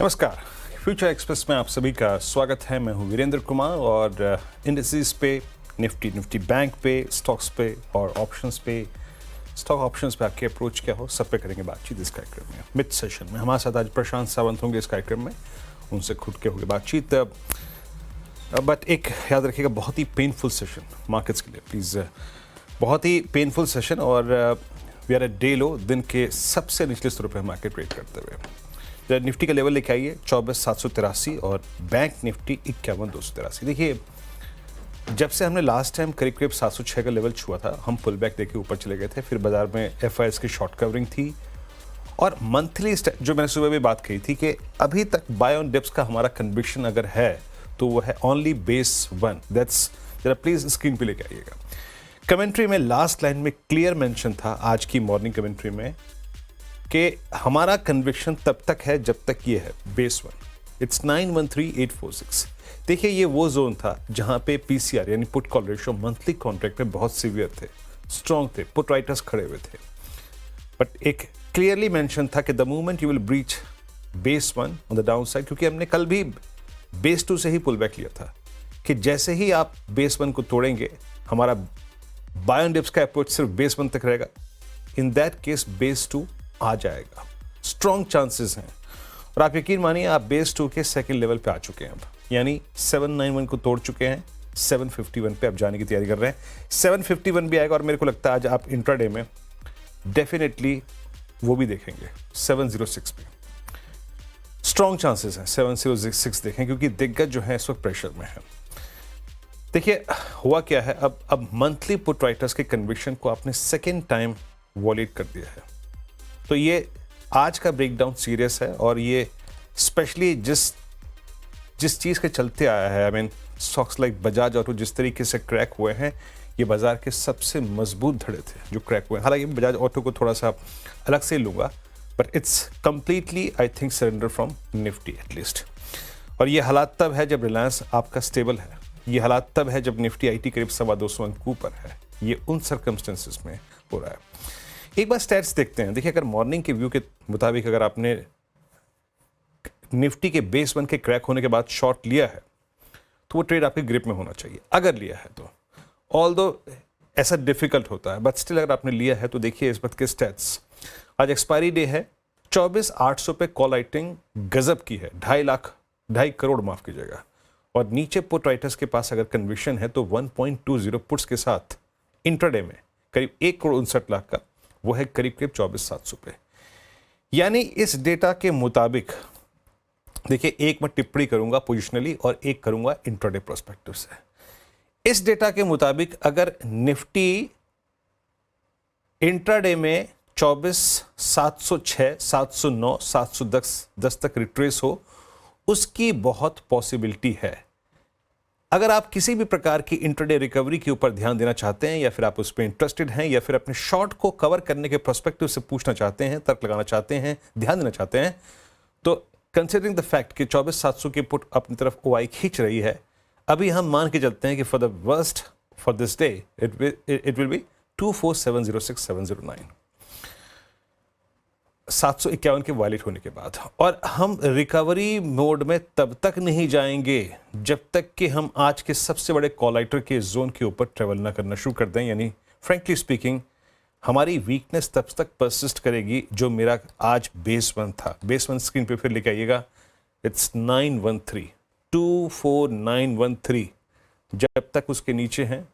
नमस्कार, future express में आप सभी का स्वागत है। मैं हूं वीरेंद्र कुमार और इंडिसेस पे, निफ्टी बैंक पे, स्टॉक्स पे और ऑप्शंस पे, स्टॉक ऑप्शंस पे आपके अप्रोच क्या हो, सब पे करेंगे बातचीत इस कार्यक्रम में। मिड सेशन में हमारे साथ आज प्रशांत सावंत होंगे इस कार्यक्रम में, उनसे खुद के होगी बातचीत। बट एक याद रखिएगा, बहुत ही पेनफुल सेशन मार्केट्स के लिए, प्लीज़। बहुत ही पेनफुल सेशन और we are at day low, दिन के सबसे निचले स्तरों पर मार्केट ट्रेड करते हुए। निफ्टी का लेवल लेके आइए 24,783 और बैंक निफ्टी 51,283। देखिए, जब से हमने लास्ट टाइम करीब करीब 706 का लेवल छुआ था, हम पुल बैक देके ऊपर चले गए थे। फिर बाजार में एफआईएस की शॉर्ट कवरिंग थी और मंथली जो मैंने सुबह भी बात कही थी कि अभी तक बाय ऑन डिप्स का हमारा कन्विक्शन अगर है तो वो है ओनली बेस 1। दैट्स, जरा प्लीज स्क्रीन पे लेके आइएगा। कमेंट्री में लास्ट लाइन में क्लियर मेंशन था, आज की मॉर्निंग कमेंट्री में, कि हमारा कन्विक्शन तब तक है जब तक ये है बेस 1। इट्स 913846। देखिए, ये वो जोन था जहां पे पीसीआर यानी put call ratio monthly contract में बहुत सीवियर थे, स्ट्रॉन्ग थे, पुट राइटर्स खड़े हुए थे। बट एक क्लियरली मेंशन था कि the moment you will breach base 1 on the down side, क्योंकि हमने कल भी बेस 2 से ही पुल बैक लिया था कि जैसे ही आप बेस 1 को तोड़ेंगे, हमारा बाय ऑन डिप्स का अप्रोच सिर्फ बेस 1 तक रहेगा। इन दैट केस बेस 2 आ जाएगा, स्ट्रॉन्ग चांसेस हैं। और आप यकीन मानिए, आप बेस 2 के सेकंड लेवल पे आ चुके हैं अब, यानी 791 को तोड़ चुके हैं, 751 पे आप जाने की तैयारी कर रहे हैं। 751 भी आएगा और मेरे को लगता है आज आप इंट्राडे में डेफिनेटली वो भी देखेंगे 706 पे। स्ट्रॉन्ग चांसेस हैं 706 देखें, क्योंकि दिग्गज जो है इस वक्त प्रेशर में है। देखिए, हुआ क्या है, अब मंथली पुट राइटर्स के कन्विक्शन को आपने सेकेंड टाइम वॉलेट कर दिया है। तो ये आज का ब्रेकडाउन सीरियस है और ये स्पेशली जिस चीज़ के चलते आया है, I mean stocks like Bajaj auto जिस तरीके से क्रैक हुए हैं, ये बाजार के सबसे मजबूत धड़े थे जो क्रैक हुए हैं। हालांकि बजाज ऑटो को थोड़ा सा अलग से लूँगा, but it's completely I think surrender from Nifty at least. और ये हालात तब है जब रिलायंस आपका स्टेबल है, ये हालात तब है जब निफ्टी आईटी करीब 225 अंक ऊपर है। ये उन सर्कमस्टेंसेस में हो रहा है। एक बार स्टैट्स देखते हैं। देखिए, अगर मॉर्निंग के व्यू के मुताबिक अगर आपने निफ्टी के बेस 1 के क्रैक होने के बाद शॉर्ट लिया है तो वो ट्रेड आपके ग्रिप में होना चाहिए, अगर लिया है तो। ऑल्दो ऐसा डिफिकल्ट होता है, बट स्टिल अगर आपने लिया है तो देखिए इस वक्त के स्टैट्स। आज एक्सपायरी डे है, 24,800 पे कॉल राइटिंग गजब की है, 2.5 करोड़ माफ कीजिएगा। और नीचे पुट राइटर्स के पास अगर कन्विक्शन है तो 1.20 पुट्स के साथ इंट्राडे में करीब 1,59,00,000 का, वो है करीब करीब 24,700 पे। यानी इस डेटा के मुताबिक, देखिए, एक मैं टिप्पणी करूंगा पोजिशनली और एक करूंगा इंट्राडे पर्सपेक्टिव से। इस डेटा के मुताबिक अगर निफ्टी इंट्राडे में 24,706, 709, 710 तक रिट्रेस हो, उसकी बहुत पॉसिबिलिटी है। अगर आप किसी भी प्रकार की इंट्राडे रिकवरी के ऊपर ध्यान देना चाहते हैं, या फिर आप उस पर इंटरेस्टेड हैं, या फिर अपने शॉर्ट को कवर करने के पर्सपेक्टिव से पूछना चाहते हैं, तर्क लगाना चाहते हैं, ध्यान देना चाहते हैं, तो कंसिडरिंग द फैक्ट कि 24,700 की पुट अपनी तरफ ओआई खींच रही है, अभी हम मान के चलते हैं कि for the worst for this day it will be 24,706,709, 751 के वायलेट होने के बाद। और हम रिकवरी मोड में तब तक नहीं जाएंगे जब तक कि हम आज के सबसे बड़े कॉलाइटर के जोन के ऊपर ट्रेवल ना करना शुरू कर दें। यानी फ्रेंकली स्पीकिंग, हमारी वीकनेस तब तक परसिस्ट करेगी जो मेरा आज बेस 1 था। बेस 1 स्क्रीन पे फिर लेके आइएगा, इट्स 913, 24913। जब तक उसके नीचे हैं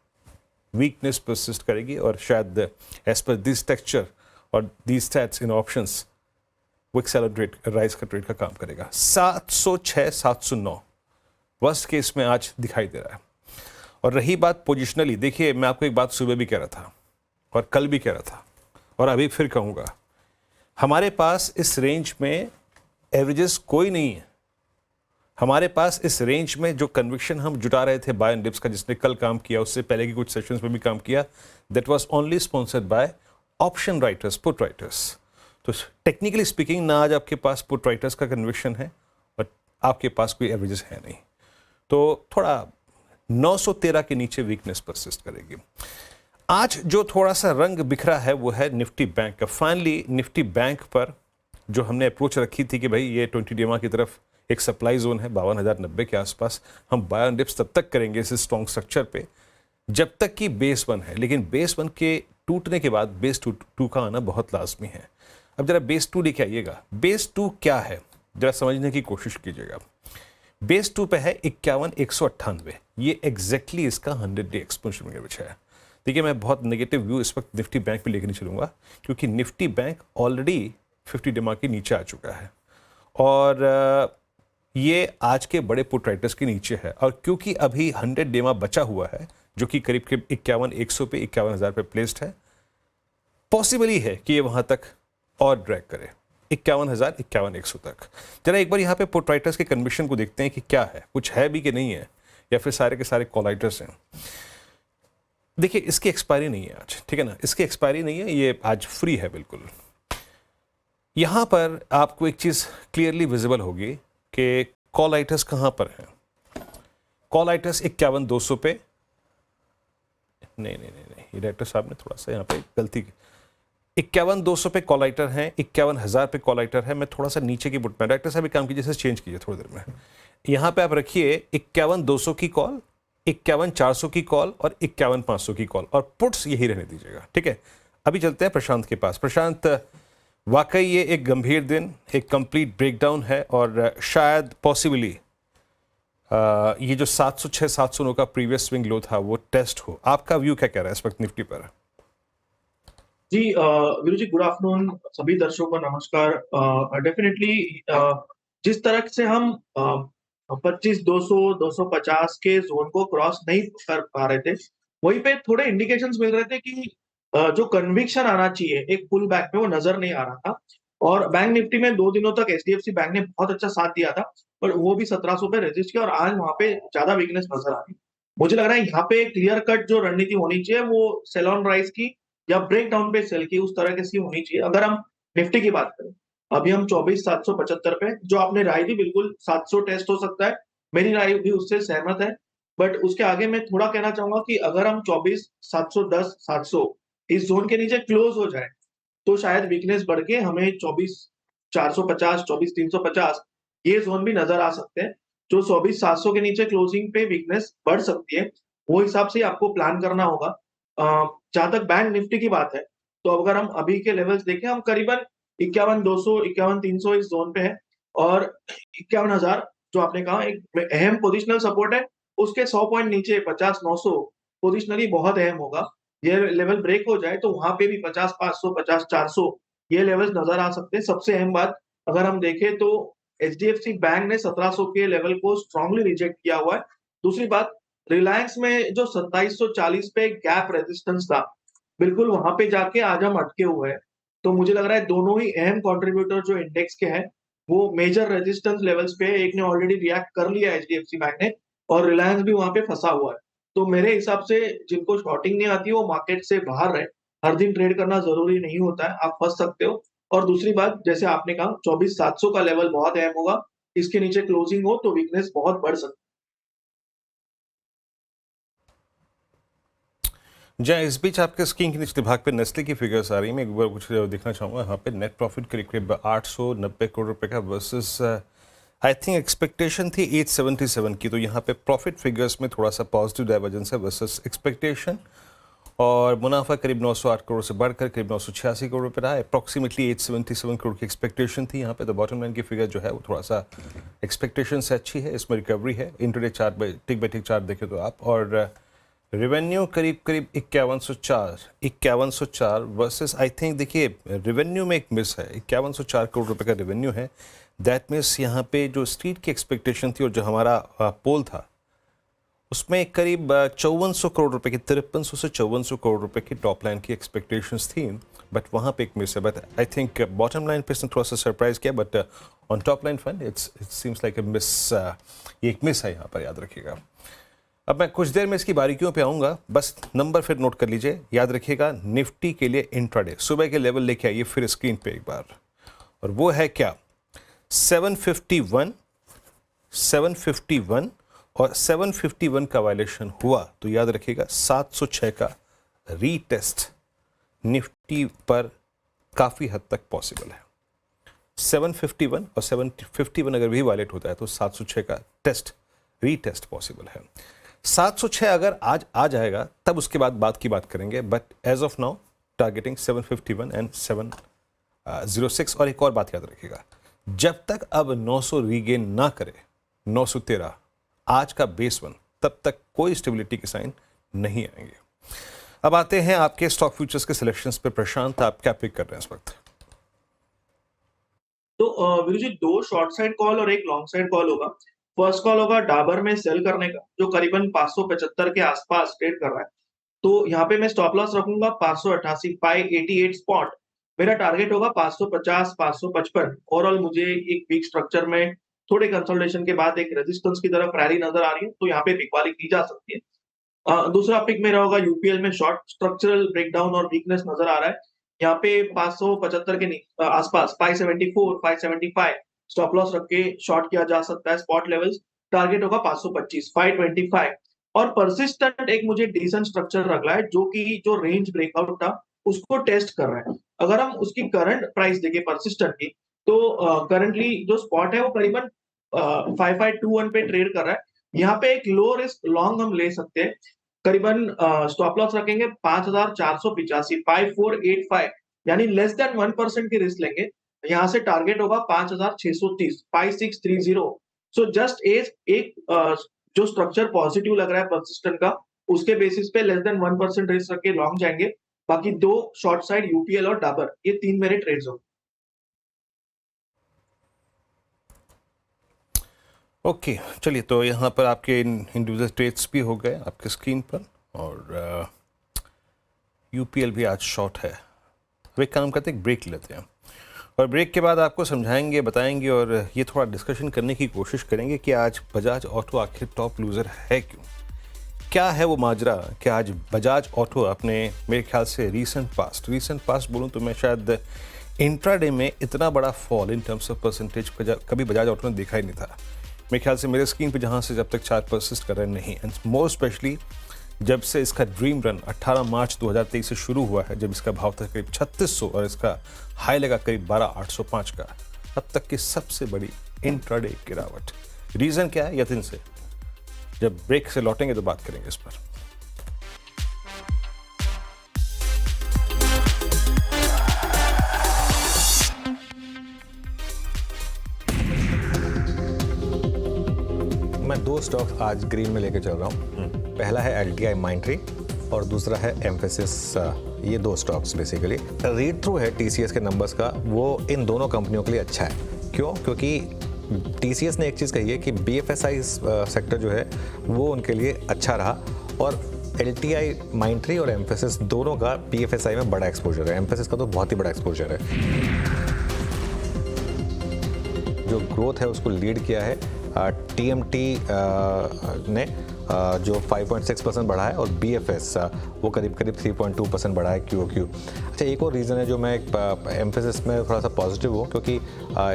वीकनेस परसिस्ट करेगी और शायद एज पर दिस टेक्सचर और दीज स्टैट्स इन ऑप्शंस वो एक्सेलरेट राइज का ट्रेड का काम करेगा। 706, 709 वर्स्ट केस में आज दिखाई दे रहा है। और रही बात पोजिशनली, देखिए, मैं आपको एक बात सुबह भी कह रहा था और कल भी कह रहा था और अभी फिर कहूँगा, हमारे पास इस रेंज में एवरेजेस कोई नहीं है। हमारे पास इस रेंज में जो कन्विक्शन हम जुटा रहे थे बाय एंड डिप्स का, जिसने कल काम किया, उससे पहले की कुछ सेशंस में भी काम किया, that was only sponsored by option writers, put writers. तो टेक्निकली स्पीकिंग, ना आज आपके पास पुट राइटर्स का कन्विक्शन है और आपके पास कोई एवरेजेस है नहीं। तो थोड़ा 913 के नीचे वीकनेस परसिस्ट करेगी। आज जो थोड़ा सा रंग बिखरा है वो है निफ्टी बैंक का। फाइनली निफ्टी बैंक पर जो हमने अप्रोच रखी थी कि भाई ये 20 DMA की तरफ एक सप्लाई जोन है 52,090 के आसपास, हम बाय ऑन डिप्स तब तक करेंगे इस स्ट्रॉन्ग स्ट्रक्चर पे जब तक कि बेस 1 है, लेकिन बेस 1 के टूटने के बाद बेस 2 का आना बहुत लाजमी है। अब जरा बेस 2 लेके आइएगा। बेस 2 क्या है जरा समझने की कोशिश कीजिएगा। बेस 2 पे है 51,198, ये एग्जैक्टली इसका 100 डे एक्सपोनेंशियल विच है। देखिए मैं बहुत नेगेटिव व्यू इस वक्त निफ्टी बैंक पे लेके नहीं चलूंगा, क्योंकि निफ्टी बैंक ऑलरेडी 50 DMA के नीचे आ चुका है और ये आज के बड़े पुट राइटर्स के नीचे है, और क्योंकि अभी 100 DMA बचा हुआ है जो कि करीब करीब 51,100 पे 51,000 पे प्लेस्ड है, पॉसिबल ही है कि ये वहां तक और ड्रैग करे 51,000 51,100 तक। जरा एक बार यहाँ पे पुट राइटर्स के कन्विक्शन को देखते हैं कि क्या है, कुछ है भी कि नहीं है, या फिर सारे के सारे कॉलाइटर्स हैं। देखिए इसकी एक्सपायरी नहीं है आज, ठीक है ना, इसकी एक्सपायरी नहीं है, ये आज फ्री है बिल्कुल। यहां पर आपको एक चीज क्लियरली विजिबल होगी कि कॉलाइटर्स कहां पर हैं। कॉलाइटर्स 51,200 पे, नहीं, ये डायरेक्टर साहब ने थोड़ा सा यहाँ पे गलती की। 51,200 पे कॉलाइटर हैं, 51,000 पे कॉलाइटर है। मैं थोड़ा सा नीचे की बुट में, डायरेक्टर साहब एक काम कीजिए, जैसे चेंज कीजिए थोड़ी देर में। यहाँ पे आप रखिए 51,200 की कॉल, 51,400 की कॉल और 51,500 की कॉल, और पुट्स यही रहने दीजिएगा, ठीक है। अभी चलते हैं प्रशांत के पास। प्रशांत, वाकई ये एक गंभीर दिन, एक कंप्लीट ब्रेकडाउन है और शायद पॉसिबली ये जो 706-709 का प्रीवियस स्विंग लो था वो टेस्ट हो। आपका व्यू क्या कह रहा है इस वक्त निफ्टी पर? जी वीरू जी, गुड आफ्टरनून, सभी दर्शकों को नमस्कार। डेफिनेटली जिस तरह से हम 25,200 250 के जोन को क्रॉस नहीं कर पा रहे थे, वहीं पे थोड़े इंडिकेशंस मिल रहे थे कि जो कन्विक्शन आना चाहिए एक पुल बैक में, वो नजर नहीं आ रहा था। और बैंक निफ्टी में 2 दिनों तक एचडीएफसी बैंक ने बहुत अच्छा साथ दिया था, पर वो भी 1700 पे रेजिस्ट किया और आज वहां पे ज्यादा वीकनेस नजर आ रही। मुझे लग रहा है यहाँ पे क्लियर कट जो रणनीति होनी चाहिए वो सेल ऑन राइज की या ब्रेक डाउन पे सेल की, उस तरह की होनी चाहिए। अगर हम निफ्टी की बात करें, अभी हम 24,775 पे, जो आपने राय दी बिल्कुल 700 टेस्ट हो सकता है, मेरी राय भी उससे सहमत है। बट उसके आगे मैं थोड़ा कहना चाहूंगा कि अगर हम 24,710 700 इस जोन के नीचे क्लोज हो जाए तो शायद वीकनेस बढ़ के हमें 24,450 24,350 ये जोन भी नजर आ सकते हैं। जो 24,700 के नीचे क्लोजिंग पे वीकनेस बढ़ सकती है, वो हिसाब से आपको प्लान करना होगा। जहां तक बैंक निफ्टी की बात है, तो अगर हम अभी के लेवल्स देखें, हम करीबन 51,200 51,300 इस जोन पे है, और 51,000 जो आपने कहा एक अहम पोजिशनल सपोर्ट है, उसके 100 पॉइंट नीचे 50,900 पोजिशनली बहुत अहम होगा। ये लेवल ब्रेक हो जाए तो वहां पे भी 50,500 50,400 ये लेवल्स नजर आ सकते हैं। सबसे अहम बात अगर हम देखें तो एचडीएफसी बैंक ने 1700 के लेवल को स्ट्रांगली रिजेक्ट किया हुआ है। दूसरी बात, रिलायंस में जो 2740 पे गैप रेजिस्टेंस था, बिल्कुल वहां पे जाके आज हम अटके हुए हैं। तो मुझे लग रहा है दोनों ही अहम कंट्रीब्यूटर जो इंडेक्स के हैं, वो मेजर रेजिस्टेंस लेवल्स पे, एक ने ऑलरेडी रिएक्ट कर लिया एचडीएफसी बैंक ने, और रिलायंस भी वहां पे फंसा हुआ है। तो मेरे हिसाब से जिनको शॉर्टिंग नहीं आती वो मार्केट से बाहर रहे। हर दिन ट्रेड करना जरूरी नहीं होता है, आप फंस सकते हो। और दूसरी बात, जैसे आपने कहा 24,700 का लेवल बहुत अहम होगा, इसके नीचे क्लोजिंग हो तो वीकनेस बहुत बढ़ सकती है। जहाँ इस बीच आपके स्क्रीन के निचले भाग पे नेस्ले की फिगर्स आ रही है, मैं एक बार कुछ देखना चाहूँगा। यहाँ पे नेट प्रॉफिट करीब करीब 890 करोड़ रुपए का वर्सेस आई थिंक एक्सपेक्टेशन थी 877 की। तो यहाँ पे प्रॉफिट फिगर्स में थोड़ा सा पॉजिटिव डाइवर्जेंस है वर्सेस एक्सपेक्टेशन, और मुनाफा करीब 908 करोड़ से बढ़कर करीब 986 करोड़ रुपए रहा है। अप्रॉक्सीमेटली 877 करोड़ की एक्सपेक्टेशन थी यहाँ पे। तो बॉटम लाइन की फिगर जो है वो थोड़ा सा एक्सपेक्टेशन से अच्छी है, इसमें रिकवरी है। Intraday chart tick by tick chart देखें तो आप, और रेवेन्यू करीब करीब 5104 वर्सेस आई थिंक, देखिए रेवेन्यू में एक मिस है, 5104 करोड़ रुपए का रेवेन्यू है। दैट मीन्स यहाँ पे जो स्ट्रीट की एक्सपेक्टेशन थी और जो हमारा पोल था उसमें करीब 5400 करोड़ रुपए की, 5300 से 5400 करोड़ रुपए की टॉप लाइन की एक्सपेक्टेशंस थी, बट वहाँ पे एक मिस है। But I think bottom line पे इसने थोड़ा सा सरप्राइज किया, but on top line fund it seems like a miss, ये एक मिस है यहाँ पर, याद रखिएगा। अब मैं कुछ देर में इसकी बारीकियों पे आऊँगा, बस नंबर फिर नोट कर लीजिए, याद रखिएगा। निफ्टी के लिए इंट्राडे सुबह के लेवल लेके आइए फिर स्क्रीन पे एक बार, और वो है क्या, 751 और 751 का वायलेशन हुआ तो याद रखिएगा 706 का रीटेस्ट निफ्टी पर काफ़ी हद तक पॉसिबल है। 751 और 751 अगर भी वायलेट होता है तो 706 का रीटेस्ट पॉसिबल है। 706 अगर आज आ जाएगा तब उसके बाद बात की बात करेंगे, but as of now targeting 751 and 706। और एक और बात याद रखिएगा, जब तक अब 900 रीगेन ना करे 913 आज का बेस वन, तब तक कोई स्टेबिलिटी के साइन नहीं आएंगे। अब आते हैं आपके स्टॉक फ्यूचर्स के सिलेक्शंस पे। प्रशांत, आप क्या पिक कर रहे हैं इस वक्त? तो वीरू जी, 2 शॉर्ट साइड कॉल और 1 लॉन्ग साइड कॉल होगा। फर्स्ट कॉल होगा डाबर में सेल करने का, जो करीबन 575 के आसपास ट्रेड कर रहा है। तो यहाँ पे मैं स्टॉप लॉस रखूंगा 588 588 स्पॉट। मेरा टारगेट होगा 550 555। ओवरऑल मुझे एक वीक स्ट्रक्चर में थोड़े कंसोलिडेशन के बाद एक रेजिस्टेंस की तरफ रैली नजर आ रही है, तो यहाँ पे पिक वाली की जा सकती है। दूसरा पिक मेरा होगा यूपीएल में शॉर्ट स्ट्रक्चरल ब्रेकडाउन और वीकनेस नजर आ रहा है। यहाँ पे 575 के आसपास 574 575 स्टॉप लॉस रख के शॉर्ट किया जा सकता है। स्पॉट लेवल्स टारगेट होगा 525 525। और परसिस्टेंट एक मुझे डिसेंट स्ट्रक्चर रख रहा है, जो कि जो रेंज ब्रेकआउट था उसको टेस्ट कर रहा है। अगर हम उसकी करंट प्राइस देखें परसिस्टेंट की, तो करंटली जो स्पॉट है वो करीबन 5521 पे ट्रेड कर रहा है। यहाँ पे एक लो रिस्क लॉन्ग हम ले सकते हैं। करीबन स्टॉप लॉस रखेंगे 5485 5485, यानी लेस देन 1% की रिस्क लेंगे। यहाँ से टारगेट होगा 5630 5630। सो जस्ट एक जो स्ट्रक्चर पॉजिटिव लग रहा है परसिस्टेंट का, उसके बेसिस पे लेस देन 1% रिस्क रख के लॉन्ग जाएंगे। बाकी 2 शॉर्ट साइड यूपीएल और डाबर, ये 3 मेरे ट्रेड्स होंगे। ओके, चलिए, तो यहाँ पर आपके इंडिविजुअल ट्रेड्स भी हो गए आपके स्क्रीन पर, और यूपीएल भी आज शॉर्ट है। वे काम करते हैं, ब्रेक लेते हैं और ब्रेक के बाद आपको समझाएंगे, बताएंगे और ये थोड़ा डिस्कशन करने की कोशिश करेंगे कि आज बजाज ऑटो आखिर टॉप लूज़र है क्यों, क्या है वो माजरा कि आज बजाज ऑटो अपने, मेरे ख्याल से रीसेंट पास्ट बोलूँ तो मैं शायद इंट्राडे में इतना बड़ा fall in terms of percentage कभी बजाज ऑटो ने देखा ही नहीं था। मेरे ख्याल से मेरे स्क्रीन पे जहाँ से जब तक चार्ट परसिस्ट कर रहे नहीं, एंड मोर स्पेशली जब से इसका ड्रीम रन 18 मार्च 2023 से शुरू हुआ है, जब इसका भाव था करीब 3600 और इसका हाई लगा करीब 12805 का, अब तक की सबसे बड़ी इंट्राडे गिरावट। रीज़न क्या है, यतिन से जब ब्रेक से लौटेंगे तो बात करेंगे इस पर। मैं 2 स्टॉक आज ग्रीन में लेके चल रहा हूँ। पहला है एलटीआई माइंट्री और दूसरा है एम्फेसिस। ये 2 स्टॉक्स बेसिकली रीड थ्रू है टीसीएस के नंबर्स का, वो इन दोनों कंपनियों के लिए अच्छा है। क्यों? क्योंकि टीसीएस ने एक चीज़ कही है कि बीएफएसआई सेक्टर जो है वो उनके लिए अच्छा रहा, और एलटीआई माइंट्री और एम्फेसिस दोनों का बीएफएसआई में बड़ा एक्सपोजर है। एम्फेसिस का तो बहुत ही बड़ा एक्सपोजर है। जो ग्रोथ है उसको लीड किया है टीएमटी ने, जो 5.6% बढ़ा है, और बीएफएस वो करीब 3.2% बढ़ा है क्यूओक्यू। अच्छा, एक और रीज़न है जो मैं एम्फेसिस में थोड़ा सा पॉजिटिव हूँ, क्योंकि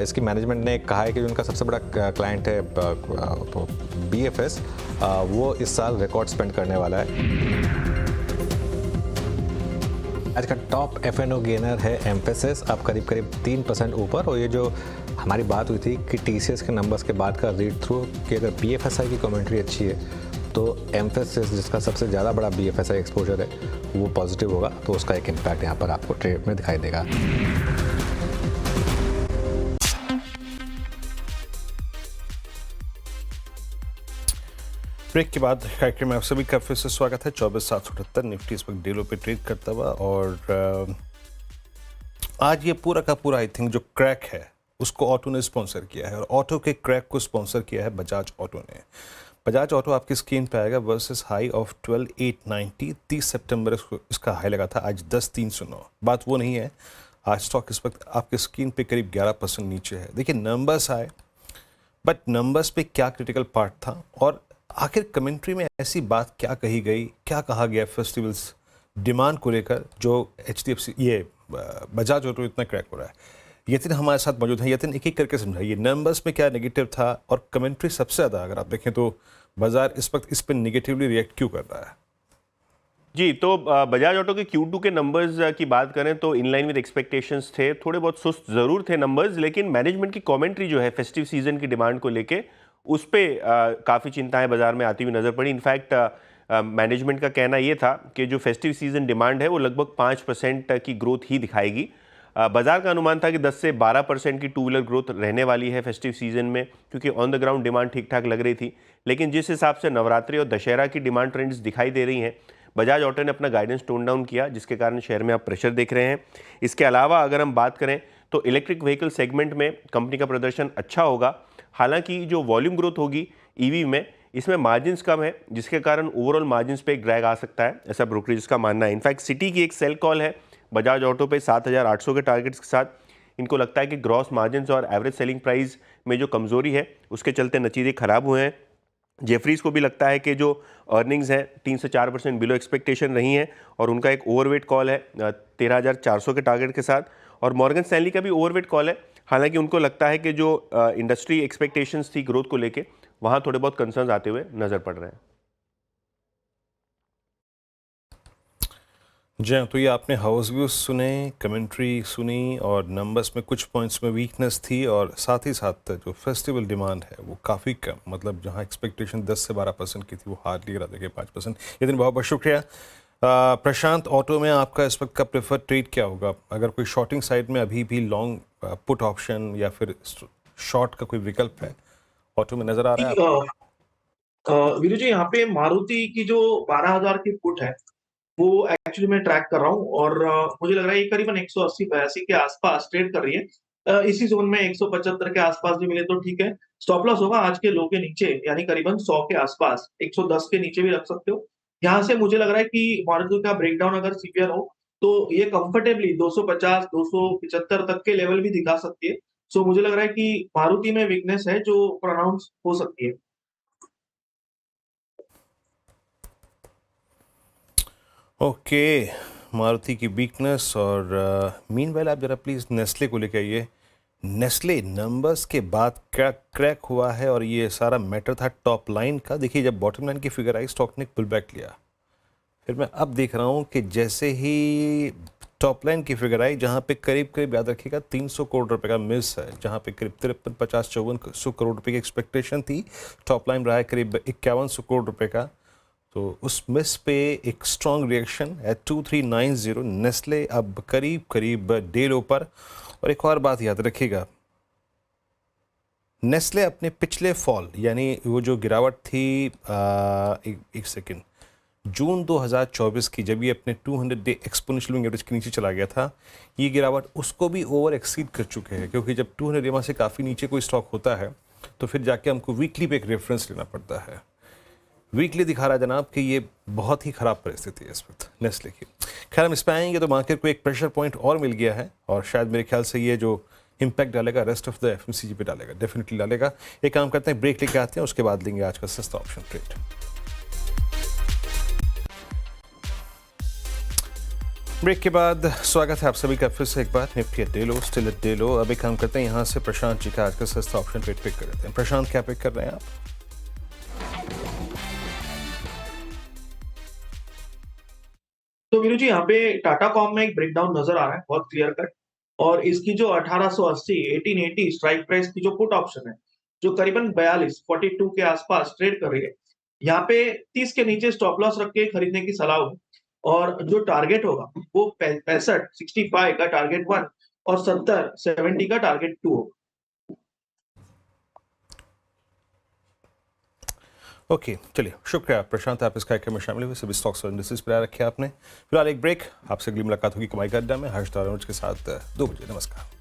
इसकी मैनेजमेंट ने कहा है कि जो उनका सबसे बड़ा क्लाइंट है बीएफएस, वो इस साल रिकॉर्ड स्पेंड करने वाला है। आज का टॉप एफएनओ गेनर है एम्फेसिस, अब करीब 3% ऊपर। और ये जो हमारी बात हुई थी कि टीसीएस के नंबर्स के बाद का रीड थ्रू कि अगर बीएफएसआई की कमेंट्री अच्छी है तो एम्फेसिस, जिसका सबसे ज़्यादा बड़ा बीएफएसआई एक्सपोजर है, वो पॉजिटिव होगा, तो उसका एक इम्पैक्ट यहाँ पर आपको ट्रेड में दिखाई देगा। ब्रेक के बाद कार्यक्रम में आप सभी का फिर से स्वागत है। 24,778 निफ्टी इस वक्त डेलो पे ट्रेड करता हुआ, और आज ये पूरा का पूरा आई थिंक जो क्रैक है उसको ऑटो ने स्पॉन्सर किया है, और ऑटो के क्रैक को स्पॉन्सर किया है बजाज ऑटो ने। बजाज ऑटो आपकी स्क्रीन पे आएगा वर्सेस हाई ऑफ 12,890। 30 सितंबर इसका हाई लगा था, आज 10,309। बात वो नहीं है, आज स्टॉक इस वक्त आपके स्क्रीन पे करीब 11% नीचे है। देखिए, नंबर्स आए, बट नंबर्स पे क्या क्रिटिकल पार्ट था, और आखिर कमेंट्री में ऐसी बात क्या कही गई, क्या कहा गया फेस्टिवल्स डिमांड को लेकर, जो एचडीएफसी ये बजाज ऑटो इतना क्रैक हो रहा है। यतिन हमारे साथ मौजूद हैं। यतिन, एक एक करके समझाइए, नंबर्स में क्या नेगेटिव था, और कमेंट्री सबसे ज़्यादा अगर आप देखें तो बाजार इस वक्त इस पर नेगेटिवली रिएक्ट क्यों कर रहा है? जी, तो बजाज ऑटो के Q2 के नंबर्स की बात करें तो इन लाइन विद एक्सपेक्टेशंस थे, थोड़े बहुत सुस्त ज़रूर थे नंबर्स, लेकिन मैनेजमेंट की कमेंट्री जो है फेस्टिव सीजन की डिमांड को लेके उस पे काफ़ी चिंताएं बाजार में आती हुई नज़र पड़ी। इनफैक्ट मैनेजमेंट का कहना ये था कि जो फेस्टिव सीजन डिमांड है वो लगभग 5% की ग्रोथ ही दिखाएगी। बाजार का अनुमान था कि 10 से 12% की टू व्हीलर ग्रोथ रहने वाली है फेस्टिव सीजन में, क्योंकि ऑन द ग्राउंड डिमांड ठीक ठाक लग रही थी। लेकिन जिस हिसाब से नवरात्रि और दशहरा की डिमांड ट्रेंड्स दिखाई दे रही हैं, बजाज ऑटो ने अपना गाइडेंस टोन डाउन किया, जिसके कारण शेयर में आप प्रेशर देख रहे हैं। इसके अलावा अगर हम बात करें तो इलेक्ट्रिक व्हीकल सेगमेंट में कंपनी का प्रदर्शन अच्छा होगा। हालांकि जो वॉल्यूम ग्रोथ होगी ईवी में, इसमें मार्जिन्स कम है, जिसके कारण ओवरऑल मार्जिन्स पे एक ड्रैग आ सकता है, ऐसा ब्रोकरेज का मानना है। इनफैक्ट सिटी की एक सेल कॉल है बजाज ऑटो पे 7,800 के टारगेट्स के साथ। इनको लगता है कि ग्रॉस मार्जिन्स और एवरेज सेलिंग प्राइस में जो कमजोरी है उसके चलते नतीजे खराब हुए हैं। जेफरीज को भी लगता है कि जो अर्निंग्स हैं 3 से 4% बिलो एक्सपेक्टेशन रही हैं, और उनका एक ओवरवेट कॉल है 13,400 के टारगेट के साथ। और मॉर्गन स्टैनली का भी ओवरवेट कॉल है, हालांकि उनको लगता है कि जो इंडस्ट्री एक्सपेक्टेशंस थी ग्रोथ को लेके, वहाँ थोड़े बहुत कंसर्न्स आते हुए नजर पड़ रहे हैं। जी हाँ, तो ये आपने हाउस व्यूज सुने, कमेंट्री सुनी, और नंबर्स में कुछ पॉइंट्स में वीकनेस थी, और साथ ही साथ जो फेस्टिवल डिमांड है वो काफ़ी कम, मतलब जहाँ एक्सपेक्टेशन 10 से 12% की थी वो हार्डली रहा देखिए 5%। ये दिन बहुत बहुत शुक्रिया। प्रशांत, ऑटो में आपका इस वक्त का प्रेफर ट्रेड क्या होगा? अगर कोई शॉर्टिंग साइड में अभी भी लॉन्ग पुट ऑप्शन या फिर शॉर्ट का कोई विकल्प है ऑटो में नजर आ रहा है आपको? वीरू जी, यहाँ पे मारुति की जो 12,000 की पुट है वो एक्चुअली मैं ट्रैक कर रहा हूँ, और मुझे लग रहा है ये करीबन 180-82 के आसपास ट्रेड कर रही है। इसी जोन में 175 के आसपास भी मिले तो ठीक है। स्टॉप लॉस होगा आज के लो के नीचे, यानी करीबन 100 के आसपास, 110 के नीचे भी रख सकते हो। यहाँ से मुझे लग रहा है कि मारुति का ब्रेकडाउन अगर सीवियर हो तो ये कंफर्टेबली 250, 275 तक के लेवल भी दिखा सकती है। सो मुझे लग रहा है कि मारुति में वीकनेस है जो प्रोनाउंस हो सकती है। ओके, मारुति की वीकनेस। और मीनवाइल आप जरा प्लीज़ नेस्ले को लेकर आइए। नेस्ले नंबर्स के बाद क्रैक हुआ है, और ये सारा मैटर था टॉप लाइन का। देखिए, जब बॉटम लाइन की फिगर आई स्टॉक ने पुल बैक लिया, फिर मैं अब देख रहा हूँ कि जैसे ही टॉप लाइन की फिगर आई, जहाँ पे करीब करीब याद रखिएगा 300 करोड़ रुपए का मिस है, जहाँ पे करीब 53, 50, 5400 करोड़ रुपए की एक्सपेक्टेशन थी, टॉप लाइन रहा है करीब 5100 करोड़ रुपए का। तो उस मिस पे एक स्ट्रॉन्ग रिएक्शन एट 2390, नेस्ले अब करीब करीब डे लो पर। और एक और बात याद रखिएगा, नेस्ले अपने पिछले फॉल, यानी वो जो गिरावट थी एक सेकेंड, जून 2024 की, जब ये अपने 200 डे एक्सपोनेंशियल मूविंग एवरेज के नीचे चला गया था, ये गिरावट उसको भी ओवर एक्सीड कर चुके हैं। क्योंकि जब 200 डे से काफ़ी नीचे कोई स्टॉक होता है तो फिर जाके हमको वीकली पे एक रेफरेंस लेना पड़ता है। वीकली दिखा रहा है जनाब कि ये बहुत ही ख़राब परिस्थिति है इस वक्त नेस्ले की। खैर, हम इस पर आएंगे तो मार्केट को एक प्रेशर पॉइंट और मिल गया है, और शायद मेरे ख्याल से ये जो इम्पैक्ट डालेगा रेस्ट ऑफ द एफएमसीजी पे डालेगा, डेफिनेटली डालेगा। एक काम करते हैं, ब्रेक लेके आते हैं, उसके बाद लेंगे आज का सस्ता ऑप्शन ट्रेड। ब्रेक के बाद स्वागत है आप सभी का फिर से एक बार Nifty day low, still day low. अब एक काम करते हैं, यहाँ से प्रशांत जी का आज का सस्ता ऑप्शन ट्रेड पिक कर लेते हैं। प्रशांत, क्या पिक कर रहे हैं आप? तो वीरू जी, यहाँ पे टाटा कॉम में एक ब्रेकडाउन नजर आ रहा है, बहुत क्लियर कट। और इसकी जो 1880 1880 स्ट्राइक प्राइस की जो पुट ऑप्शन है, जो करीबन 42 के आसपास ट्रेड कर रही है, यहाँ पे 30 के नीचे स्टॉप लॉस रख के खरीदने की सलाह होगी। और जो टारगेट होगा वो 65 का टारगेट 1 और 70 का टारगेट 2 होगा। ओके, चलिए, शुक्रिया प्रशांत, आप इस कार्यक्रम में शामिल हुए। सभी स्टॉक्स और इंडस्ट्रीज पर रखे आपने। फिलहाल एक ब्रेक, आपसे अगली मुलाकात होगी कमाई का अड्डा में हर्ष दारानुज के साथ 2 बजे। नमस्कार।